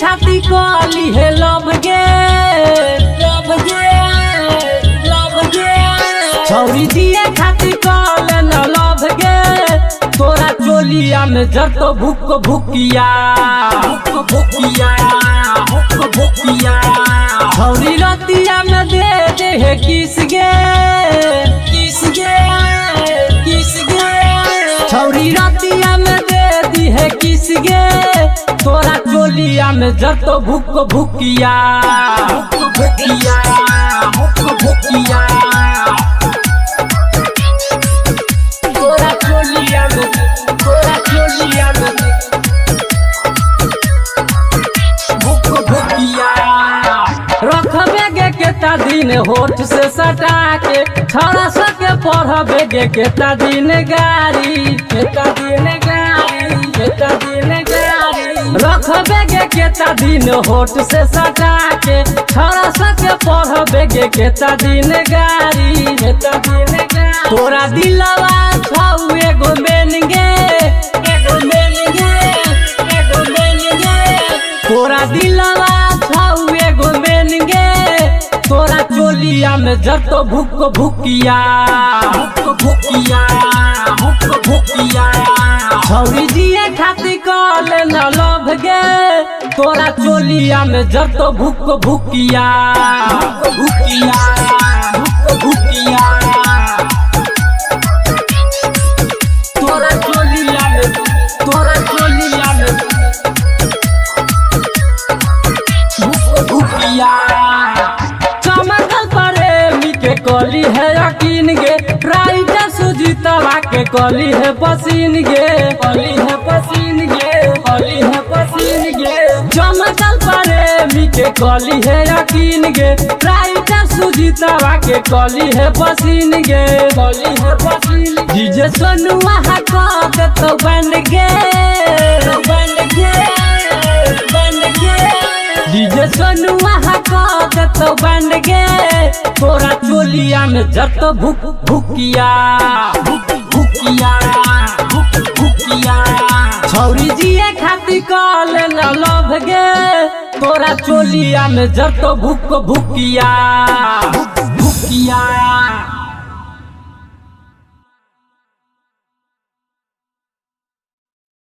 खाती कली है लव गे छौरी जिए खाती कल न लव गे तोरा चोलिया में जरतो भूक भूकिया छौरी रतिया में दे है किस गे छौरी रतिया में दे दी है किस गे तोरा चोलिया में जरतो भूक भूकिया तोरा चोलिया में भूक भूकिया रखबे गे केता दिन होठ से सटा के छड़ा सके पढ़बे गे केता दिन गाड़ी रखबे गे केता दिन होठ से सटा के छड़ा सके पढ़बे गे केता दिन गाड़ी तोरा दिलवा छौ एगो मेन गे तोरा दिलवा छौ एगो मेन गे तोरा चोलिया में जरतो भूक भूकिया छौरी जिए खाती कल न लव गे तोरा चोलिया में जरतो भूक भूकिया तोरा चोलिया में भूक भूकिया चमकल प्रेमी के कली है यकीन गे राइटर सुजीतवा के कली है पसीन गे चमकल प्रेमी के कली है यकीन गे राइटर सुजीतवा के कली है पसीन गे डीजे सोनुआ हक तो बन गे डीजे सोनुआ हक तो बन गे तोरा चोलिया में जरतो भूक भूकिया छौरी जिए खाती कल न लव गे तोरा चोलिया में जरतो भूक भूकिया